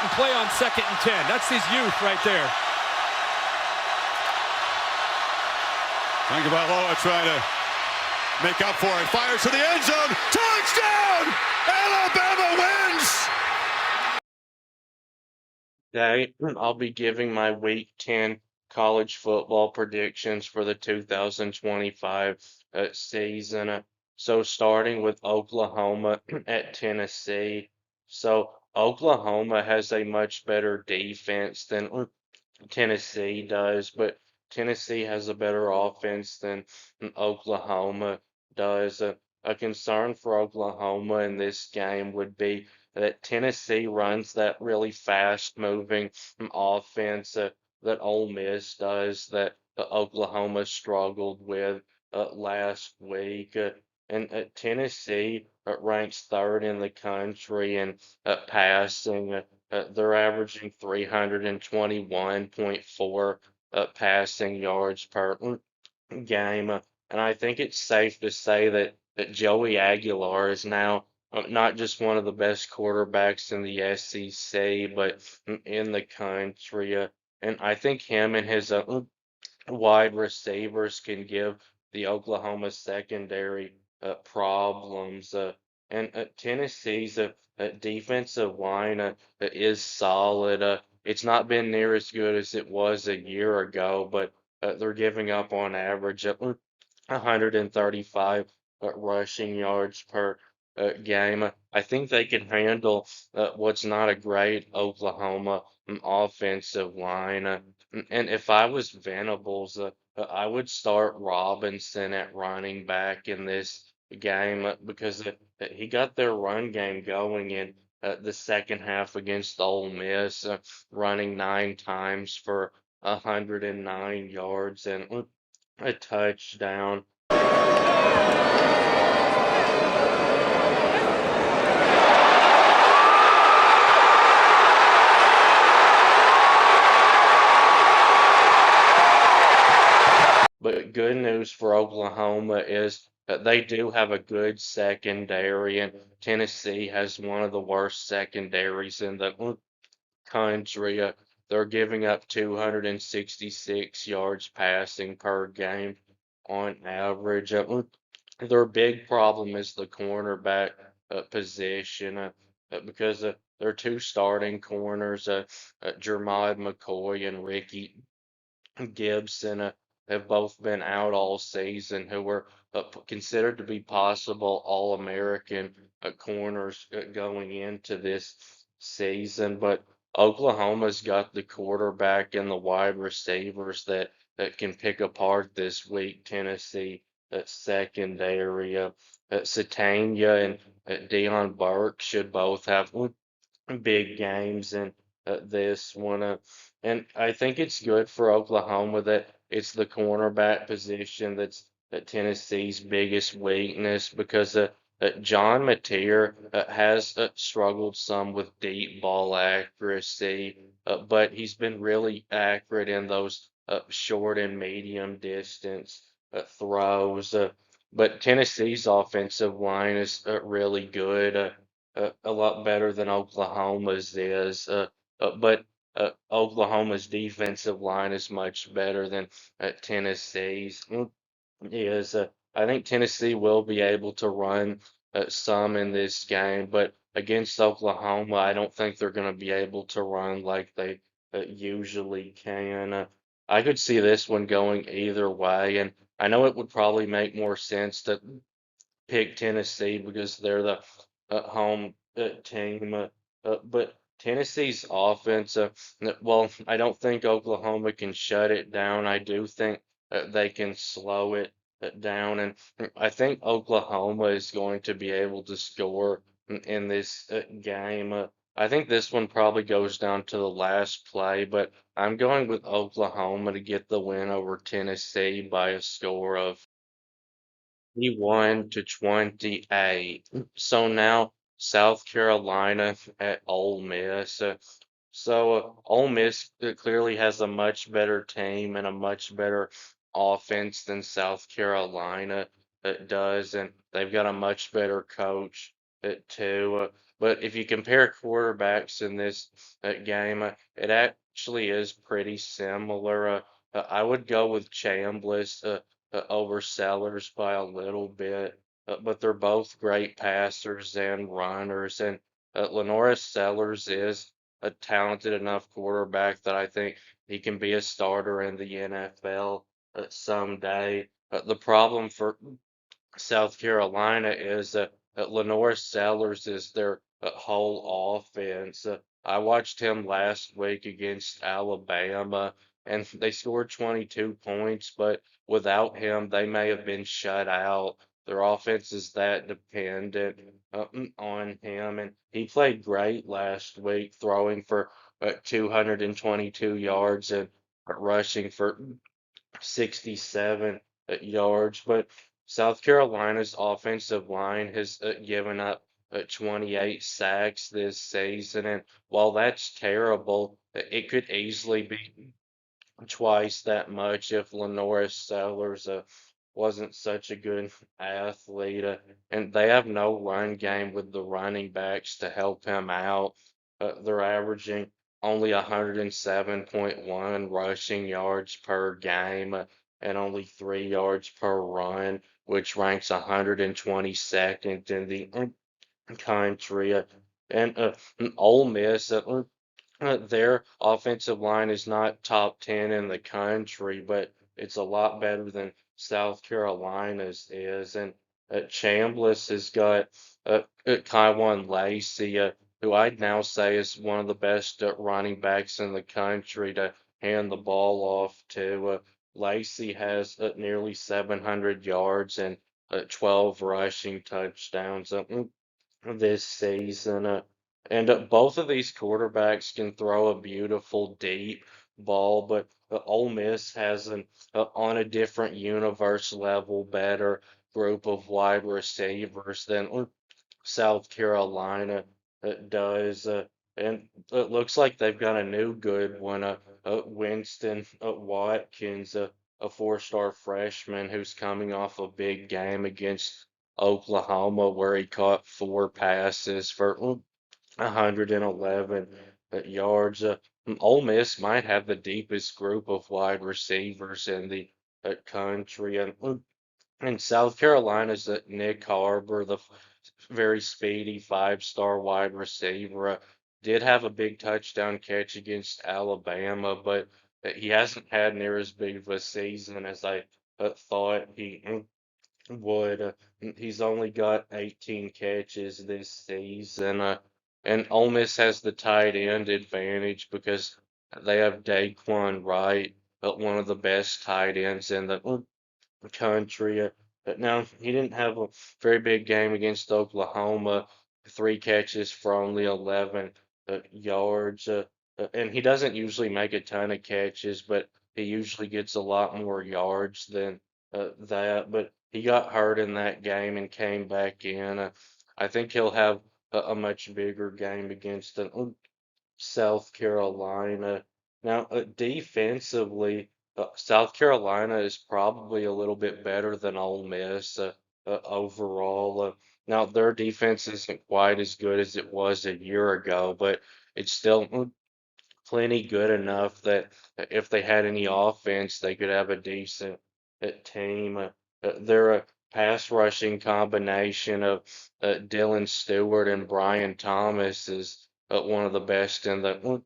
and play on 2nd and 10. That's his youth right there. Tagovailoa trying to make up for it. Fires to the end zone. Touchdown! Alabama wins! Today, I'll be giving my Week 10 college football predictions for the 2025 season. So starting with Oklahoma at Tennessee. So Oklahoma has a much better defense than Tennessee does, but Tennessee has a better offense than Oklahoma does. A concern for Oklahoma in this game would be that Tennessee runs that really fast-moving offense that Ole Miss does, that Oklahoma struggled with last week. And Tennessee ranks third in the country in passing. They're averaging 321.4 passing yards per game. And I think it's safe to say that Joey Aguilar is now not just one of the best quarterbacks in the SEC, but in the country. And I think him and his wide receivers can give the Oklahoma secondary problems. And Tennessee's defensive line is solid. It's not been near as good as it was a year ago, but they're giving up on average 135 rushing yards per game. I think they can handle what's not a great Oklahoma offensive line. And if I was Venables, I would start Robinson at running back in this game because he got their run game going in the second half against Ole Miss, running 9 times for 109 yards and a touchdown. But good news for Oklahoma is that they do have a good secondary, and Tennessee has one of the worst secondaries in the country. They're giving up 266 yards passing per game on average. Their big problem is the cornerback position because their two starting corners, Jermod McCoy and Ricky Gibson, have both been out all season, who were considered to be possible All-American corners going into this season. But Oklahoma's got the quarterback and the wide receivers that can pick apart this weak Tennessee secondary. Satania and Deion Burke should both have big games in this one. And I think it's good for Oklahoma that it's the cornerback position that's Tennessee's biggest weakness because John Mateer has struggled some with deep ball accuracy, but he's been really accurate in those short and medium distance throws. But Tennessee's offensive line is really good. A lot better than Oklahoma's is. But Oklahoma's defensive line is much better than Tennessee's is. I think Tennessee will be able to run some in this game, but against Oklahoma, I don't think they're going to be able to run like they usually can. I could see this one going either way, and I know it would probably make more sense to pick Tennessee because they're the home team. But Tennessee's offense, well, I don't think Oklahoma can shut it down. I do think they can slow it down, and I think Oklahoma is going to be able to score in this game. I think this one probably goes down to the last play, but I'm going with Oklahoma to get the win over Tennessee by a score of 21-28. So now South Carolina at Ole Miss. So Ole Miss clearly has a much better team and a much better offense than South Carolina does, and they've got a much better coach too. But if you compare quarterbacks in this game, it actually is pretty similar. I would go with Chambliss over Sellers by a little bit, but they're both great passers and runners. And Lenora Sellers is a talented enough quarterback that I think he can be a starter in the NFL someday. The problem for South Carolina is Lenore Sellers is their whole offense. I watched him last week against Alabama, and they scored 22 points, but without him, they may have been shut out. Their offense is that dependent on him, and he played great last week, throwing for 222 yards and rushing for 67 yards, but South Carolina's offensive line has given up 28 sacks this season, and while that's terrible, it could easily be twice that much if Lenora Sellers wasn't such a good athlete. And they have no run game with the running backs to help him out. They're averaging only 107.1 rushing yards per game and only 3 yards per run, which ranks 122nd in the country. And Ole Miss, their offensive line is not top 10 in the country, but it's a lot better than South Carolina's is. And Chambliss has got Kaiwan Lacey, who I'd now say is one of the best running backs in the country to hand the ball off to. Lacey has nearly 700 yards and 12 rushing touchdowns. This season. And both of these quarterbacks can throw a beautiful deep ball, but Ole Miss has an on a different universe level better group of wide receivers than South Carolina does. And it looks like they've got a new good one, Winston Watkins, a four-star freshman who's coming off a big game against Oklahoma where he caught four passes for 111 yards. Ole Miss might have the deepest group of wide receivers in the country, and South Carolina's Nick Harbor, the very speedy five-star wide receiver, did have a big touchdown catch against Alabama, but he hasn't had near as big of a season as I thought he would. He's only got 18 catches this season, and Ole Miss has the tight end advantage because they have Daquan Wright, one of the best tight ends in the country. But now he didn't have a very big game against Oklahoma, three catches for only 11 yards. And he doesn't usually make a ton of catches, but he usually gets a lot more yards than that. But he got hurt in that game and came back in. I think he'll have a much bigger game against an South Carolina. Now, defensively, South Carolina is probably a little bit better than Ole Miss overall. Now, their defense isn't quite as good as it was a year ago, but it's still plenty good enough that if they had any offense, they could have a decent team. They're a pass rushing combination of Dylan Stewart and Brian Thomas is one of the best in the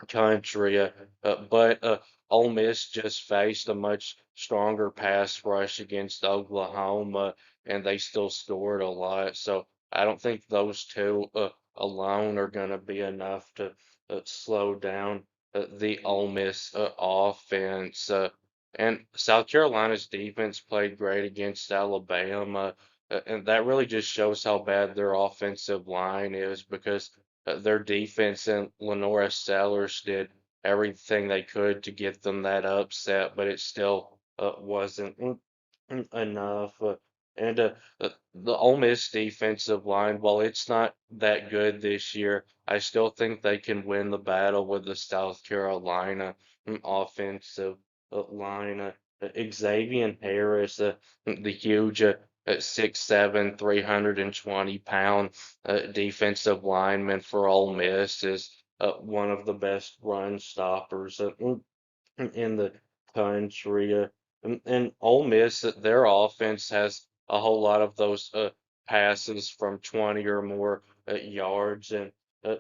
country. But Ole Miss just faced a much stronger pass rush against Oklahoma, and they still scored a lot. So I don't think those two alone are going to be enough to slow down the Ole Miss offense. And South Carolina's defense played great against Alabama. And that really just shows how bad their offensive line is because their defense and Lenora Sellers did everything they could to get them that upset, but it still wasn't enough. And the Ole Miss defensive line, while it's not that good this year, I still think they can win the battle with the South Carolina offensive line. Xavier Harris, the huge at 6'7", 320-pound defensive lineman for Ole Miss, is one of the best run stoppers in the country. And Ole Miss, their offense has a whole lot of those passes from 20 or more yards, and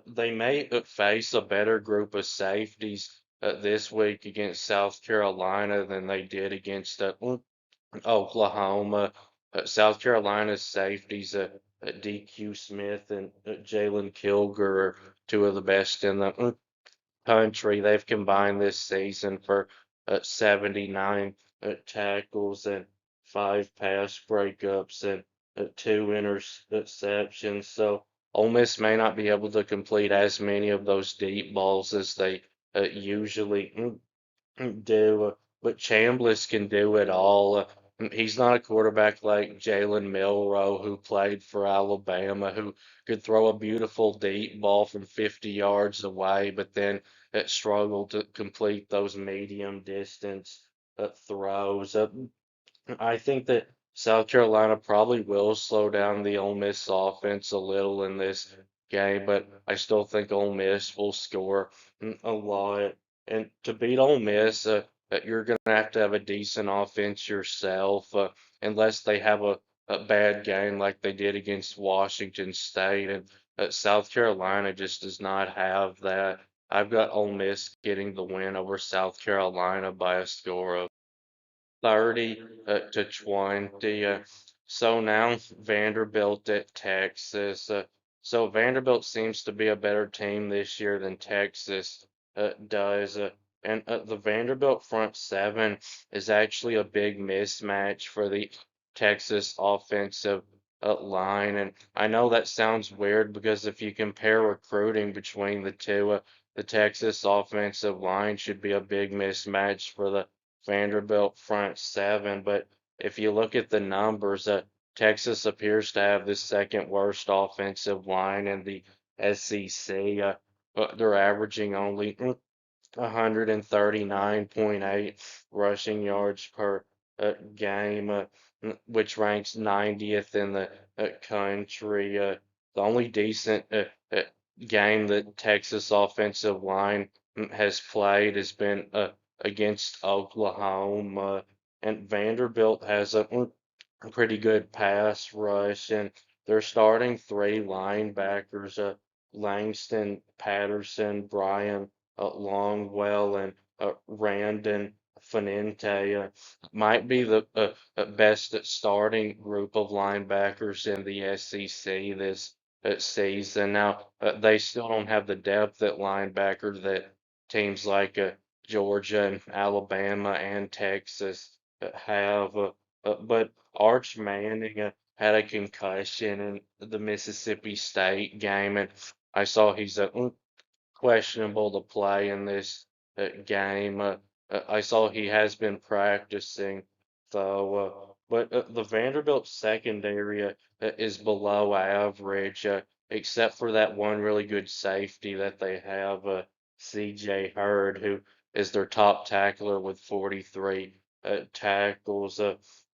they may face a better group of safeties this week against South Carolina than they did against Oklahoma. South Carolina's safeties, DQ Smith and Jalen Kilger, are two of the best in the country. They've combined this season for 79 tackles and 5 pass breakups and 2 interceptions. So Ole Miss may not be able to complete as many of those deep balls as they usually do, but Chambliss can do it all. He's not a quarterback like Jalen Milroe, who played for Alabama, who could throw a beautiful deep ball from 50 yards away, but then it struggled to complete those medium distance throws. I think that South Carolina probably will slow down the Ole Miss offense a little in this game, but I still think Ole Miss will score a lot. And to beat Ole Miss, you're going to have a decent offense yourself, unless they have a bad game like they did against Washington State. And South Carolina just does not have that. I've got Ole Miss getting the win over South Carolina by a score of 30 to 20. So now Vanderbilt at Texas. So Vanderbilt seems to be a better team this year than Texas does. And the Vanderbilt front seven is actually a big mismatch for the Texas offensive line. And I know that sounds weird because if you compare recruiting between the two, the Texas offensive line should be a big mismatch for the Vanderbilt front seven, but if you look at the numbers, Texas appears to have the second worst offensive line in the SEC. They're averaging only 139.8 rushing yards per game, which ranks 90th in the country. The only decent game that Texas offensive line has played has been against Oklahoma, and Vanderbilt has a pretty good pass rush, and they're starting three linebackers, Langston Patterson, Brian Longwell, and Randon Finente, might be the best starting group of linebackers in the SEC this season. Now, they still don't have the depth at linebacker that teams like Georgia and Alabama and Texas have. But Arch Manning had a concussion in the Mississippi State game, and I saw he's questionable to play in this game. I saw he has been practicing, though. But the Vanderbilt secondary is below average, except for that one really good safety that they have, C.J. Hurd, who is their top tackler with 43 tackles.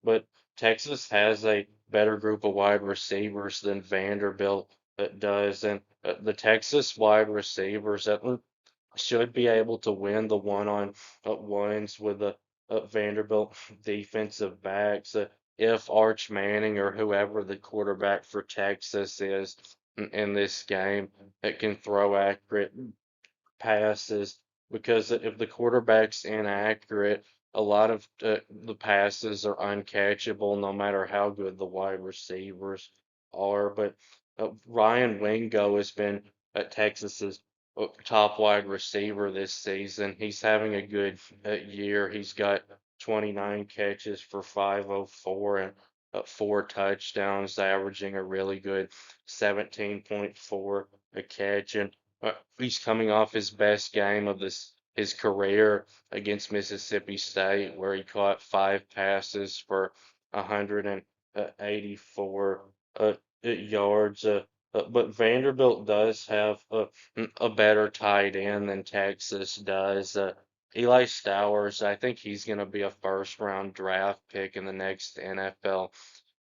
But Texas has a better group of wide receivers than Vanderbilt does, and the Texas wide receivers should be able to win the one-on ones with the Vanderbilt defensive backs, if Arch Manning or whoever the quarterback for Texas is in this game, it can throw accurate passes, because if the quarterback's inaccurate, a lot of the passes are uncatchable no matter how good the wide receivers are. But Ryan Wingo has been Texas's top wide receiver this season. He's having a good year. He's got 29 catches for 504 and 4 touchdowns, averaging a really good 17.4 a catch. And he's coming off his best game of his career against Mississippi State, where he caught 5 passes for 184 yards. But Vanderbilt does have a better tight end than Texas does. Eli Stowers, I think he's going to be a first round draft pick in the next NFL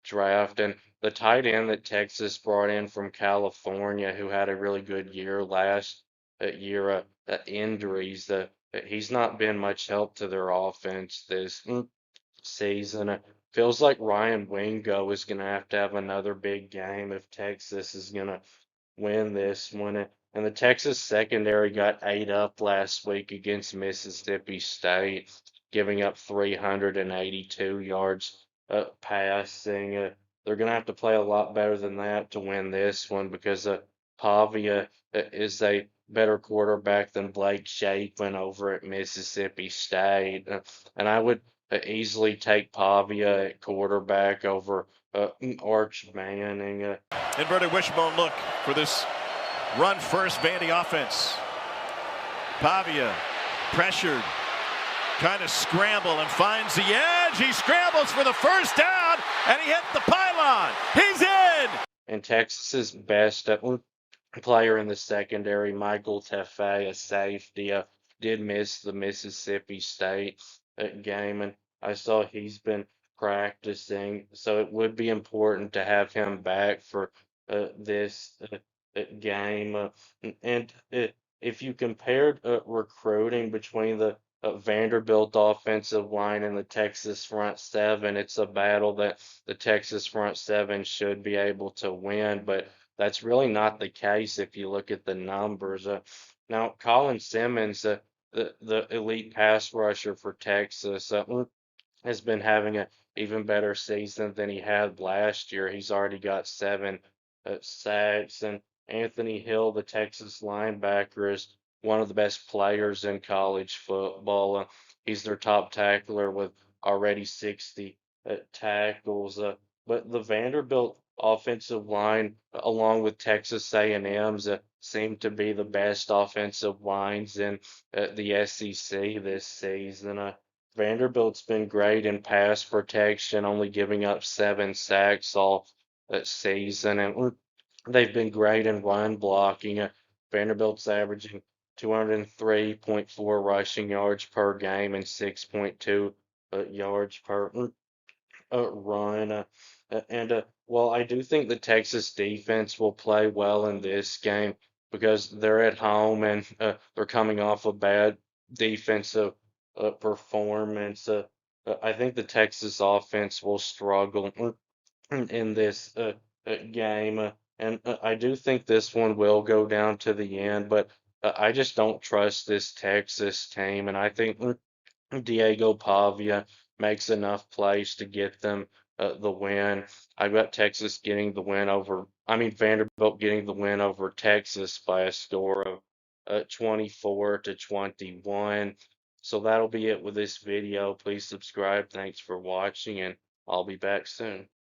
draft. And the tight end that Texas brought in from California, who had a really good year last year, injuries, he's not been much help to their offense this season. It feels like Ryan Wingo is going to have another big game if Texas is going to win this one. And the Texas secondary got ate up last week against Mississippi State, giving up 382 yards passing. They're going to have to play a lot better than that to win this one because Pavia is a better quarterback than Blake Shapen over at Mississippi State. And I would easily take Pavia at quarterback over Arch Manning. Inverted wishbone look for this run first Vandy offense. Pavia pressured, kind of scramble and finds the edge. He scrambles for the first down and he hit the pylon. He's in. And Texas's best player in the secondary, Michael Tefe, a safety, did miss the Mississippi State game, and I saw he's been practicing, so it would be important to have him back for this game. And if you compared recruiting between the Vanderbilt offensive line and the Texas front seven, it's a battle that the Texas front seven should be able to win, but that's really not the case if you look at the numbers. Now, Colin Simmons, the elite pass rusher for Texas, has been having an even better season than he had last year. He's already got 7 sacks, and Anthony Hill, the Texas linebacker, is one of the best players in college football. He's their top tackler with already 60 tackles. But the Vanderbilt offensive line, along with Texas A&M's, seem to be the best offensive lines in the SEC this season. Vanderbilt's been great in pass protection, only giving up 7 sacks all season, and they've been great in run blocking. Vanderbilt's averaging 203.4 rushing yards per game and 6.2 yards per run. And while I do think the Texas defense will play well in this game because they're at home and they're coming off a bad defensive performance, I think the Texas offense will struggle in this game. And I do think this one will go down to the end, but I just don't trust this Texas team. And I think Diego Pavia makes enough plays to get them the win. I've got Texas getting the win over, Vanderbilt getting the win over Texas by a score of 24-21. So that'll be it with this video. Please subscribe. Thanks for watching, and I'll be back soon.